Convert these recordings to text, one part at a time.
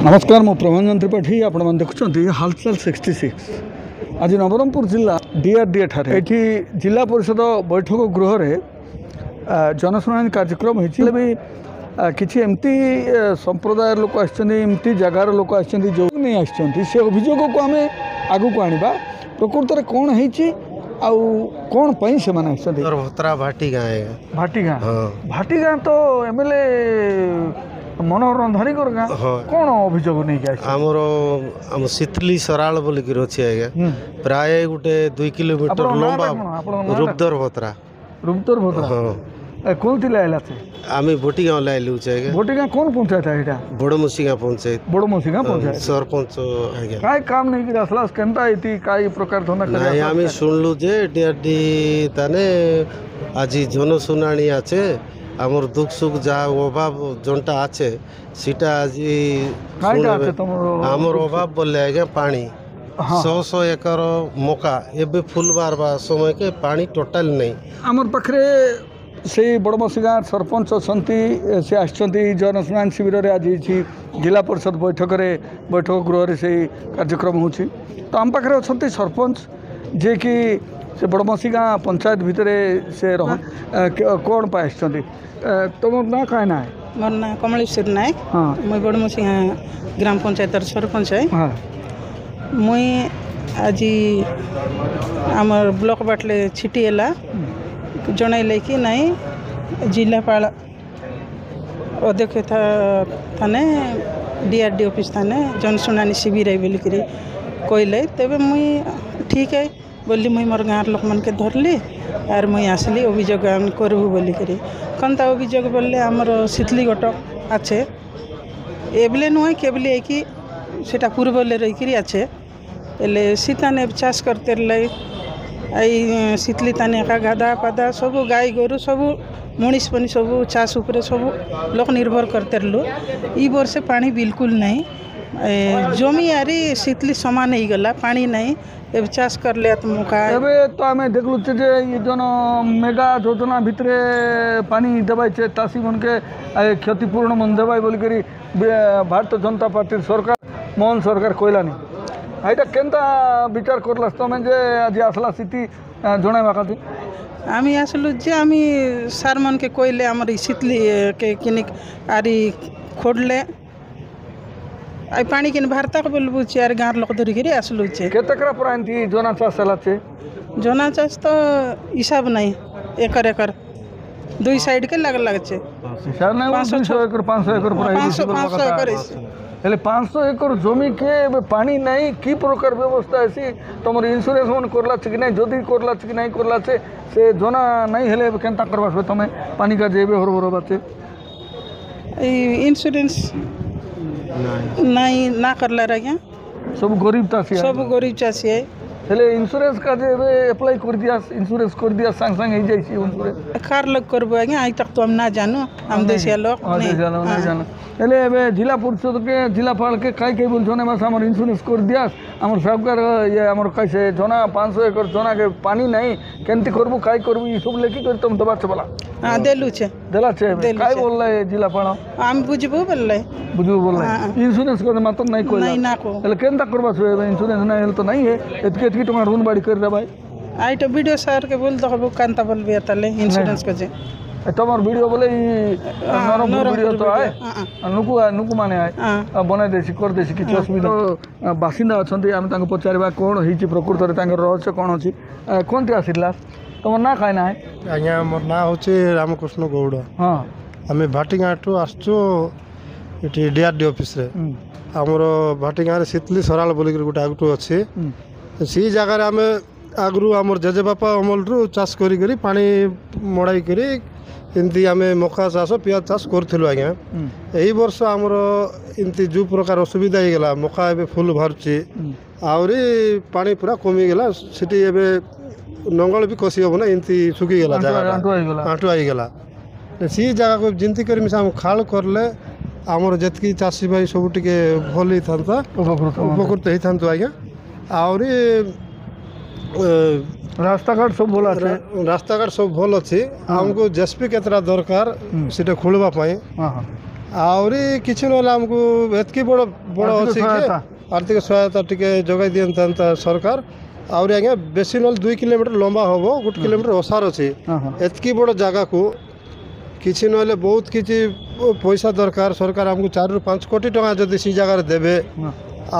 नमस्कार मो प्रभांजन त्रिपाठी आपण मैंने देखुं हालचाल 66 आज नवरंगपुर जिला डीआरडीए ठारे एठी जिला परिषद बैठक गृह रे जनशुणाणी कार्यक्रम होती भी किसी एमती संप्रदाय लोक आमती जगार लोक जो नहीं आसछन्ती से अभियोग को आम आगु को आनिबा प्रकृत में कौन है आउ कौन पई से माने आछन्ती भोतरा भाटी गाँ भाटी गाँ तो एमएलए मनोहर रंधारी गाँ कौन अभियोग नहीं आमर शीतली सराल बोलिक अच्छे आज्ञा प्राय गोटे 2 किलोमीटर लंबा रूपदर भोतरा कौन थिला आइला से आमे बोटी गाँव लाइलु आज्ञा बोटी गाँ कौन पंचायत है एटा बड़मुसी गाँ पंचायत सरपंच आज्ञा काय काम नहीं कि असला केनता इति काय प्रकार धंदा करे नहीं आमे सुनलु जे डीआरडी ताने आज जनशुनानी आछे आमर दुख सुख जा अभाव जोनटा आछे सीटा आज आमर अभाव बोले आज्ञा पानी 100 एकर मका एबे फुल बार समय के पानी टोटल नहीं आमर पाखरे से बड़मसी गाँ सरपंच अच्छा से आसछन्ती जनशुणाणी शिविर रे आज जिला परिषद बैठक गृह से कार्यक्रम होछि तो आम पाखरे अछन्ती सरपंच जे कि से बड़मसी गाँ पंचायत भितर से कौन पाए आसछन्ती तुम ना क्या ना है मोर ना कमलेश्वर नायक मुई बड़मसी गाँ ग्राम पंचायत सरपंच है मुई आज आमर ब्लॉक बाटले छिटी है जनइले कि नहीं जिलापाल अध्यक्ष थाने डीआरडी ऑफिस थाने जनशुणाणी शिविर है बोलिक कहले तेबे मुई ठीक है बोली मुई मोर गाँव लोक मन के धरली आर मुई आसली अभियोग करबू बोलिक कौनता अभियोग बोले आमर शीतली घटक आछे एबले नुहे केबले कि सेटा पूर्वले रहीकि आछे एले सीताने चाष करते रही आई शीतली ताने का गादा पादा सब गाई गोरु सब मनीष पनी सब चाष उपरे सब लोक निर्भर करते रलु ई वर्ष पानी बिल्कुल नहीं जमी यारी शीतली समान ही गला पानी नहीं एब चाष कर ले मौका एबे तो आमे देखलु जे ये जन मेगा योजना भितरे पानी देबाई छे चाषी मन के क्षतिपूर्ण मन देबाई बोली करी भारतीय जनता पार्टी सरकार मोहन सरकार कहलानी आईटा केनता विचार करलास तमें जे आज आसला स्थिति जणाइबा खातिर आमी आसलु जे आमी सार मन के कहले हमर शीतली के किनिक आरी खोडले आई पानी किन भारता के बोलबु चार गाँव लोक धरी करी आसलु छे केतकरा प्रांति जोना चाष हला छे जोना चाष तो हिसाब नहीं एकर दुई साइड के लग छे हिसाब नहीं 200 एकड़ 500 एकड़ पूरा 500 एकड़ हेले 500 एकड़ जमी के पानी नहीं की प्रकार व्यवस्था ऐसी तुम इन्शुरेंस मन करला कि नहीं जदि करला कि नहीं करला से जोना नहीं हेले केनता करबा तुम पानी का जेबे हरबर बाचे इन्शुरेंस नहीं ना करला आज्ञा सब गरीब चाषी है हेले इन्शुरेंस का जे अप्लाई कर दिया इन्शुरेंस कर दिया संग संग हो जाई इन्शुरेंस कार लग करबो आज्ञा आज तक तो हम ना जानो हम देशिया लोग नहीं जानो हेले एबे जिला परिषद के जिलापाल के कई बोल जोने बस हमर इन्शुरेंस कर दिया हमर सरकार ये हमर कैसे जोना 500 एकड़ जोना के पानी नहीं केनती करबू काई करबू ई सब लेकी कर तुम दबा चला हां देलु छे देला छे काई बोलले जिलापाल हम बुझबो बोलले इन्शुरेंस कर मात्र नहीं कोई नहीं ना को हेले केनता करबा छे इन्शुरेंस नहीं हेल तो नहीं है एतके टका ऋण बाड़ी कर दे भाई आई तो वीडियो सर के बोल दबो कांता बोलबे तले इन्शुरेंस के जे तमर वीडियो बोले नरम वीडियो तो आए नुकु माने आए बना देसी कर देसी किसी असुविधा बासिंदा अच्छा आम पचारा कौन हो प्रकृत में रहस्य कौन अच्छी कौन थी आसला तुम ना खाए ना है आज्ञा मोर ना हूँ रामकृष्ण गौड़ हाँ आम भाटीगाँ ठू आसचु ये डीआरडी ऑफिस रे आमर भाटीगाँ शीतली सराल बोलिक गोटे आगुटू अच्छी सी जगार आम आगु आमर जेजेबापा अमल रू चाष करी पानी मड़ाई करी इमती आम मका चाष पियाज चाष करूँ आज्ञा यही वर्ष आमर इमती जो प्रकार असुविधा होगा मका एवं फुल बाहरी आहरी पानी पूरा कमीगला सीटी नंगल भी कसी हम ना इमती सुखीगला आंटुआईगला सी जगह को जिंती कर खाल करले आमर जितकी चाषी भाई सब टे भल होता उपकृत होता आज्ञा आहरी रास्ता घाट सब भल रास्ता घाट सब भल अच्छी आमको जेसीपी केतरा दरकार सीटा खोलवा ଆହୁରି କିଛି ନହେଲେ ଆମକୁ ଏତିକି ବଡ଼ ବଡ଼ ଆର୍ଥିକ ଅଛି ଯେ ସହାୟତା। ଆର୍ଥିକ ସହାୟତା ଟିକେ ଯୋଗାଇ ଦିଅନ୍ତା ସରକାର। ଆହୁରି ଆଜ୍ଞା ବେଶୀ ନହେଲେ 2 କିଲୋମିଟର ଲମ୍ବା ହେବ, 1 କିଲୋମିଟର ଓସାର ଅଛି। ହଁ ହଁ ଏତିକି ବଡ଼ ଜାଗାକୁ କିଛି ନହେଲେ ବହୁତ କିଛି ପଇସା ଦରକାର। ସରକାର ଆମକୁ 4 ରୁ 5 କୋଟି ଟଙ୍କା ଯଦି ସେ ଜାଗାରେ ଦେବେ, ହଁ।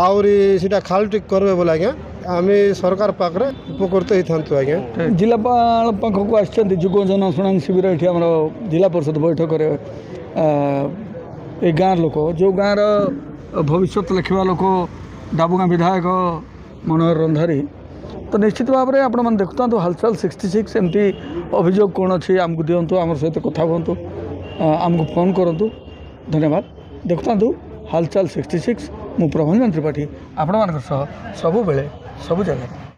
ଆହୁରି ସେଇଟା ଖାଲ ଟିକେ କରିବେ ବୋଲେ ଆଜ୍ଞା ଆମେ ସରକାର ପାଖରେ ଉପକୃତ ହେଇଥାନ୍ତୁ ଆଜ୍ଞା। ଜିଲ୍ଲାପାଳ ପାଖକୁ ଆସିଛନ୍ତି ଯୁଗ ଜନଶୁଣାଣି ଶିବିର ଏଠି ଆମର ଜିଲ୍ଲା ପରିଷଦ ବୈଠକରେ ଏ ଗାଁର ଲୋକ, ଯେଉଁ ଗାଁର ଭବିଷ୍ୟତ ଲେଖିବା ଲୋକ ଡାବୁଗାଁ ବିଧାୟକ ମନୋହର ରନ୍ଧାରୀ। ତ ନିଶ୍ଚିତ ଭାବରେ ଆପଣମାନେ ଦେଖୁଥାନ୍ତୁ ହାଲଚାଲ 66। ଏମିତି ଅଭିଯୋଗ କ'ଣ ଅଛି ଆମକୁ ଦିଅନ୍ତୁ, ଆମର ସହିତ କଥା ହୁଅନ୍ତୁ, ଆମକୁ ଫୋନ୍ କରନ୍ତୁ। ଧନ୍ୟବାଦ। ଦେଖୁଥାନ୍ତୁ ହାଲଚାଲ 66। ମୁଁ ପ୍ରଭଞ୍ଜନ ତ୍ରିପାଠୀ ଆପଣମାନଙ୍କ ସହ ସବୁବେଳେ ସବୁ ଜାଗାରେ।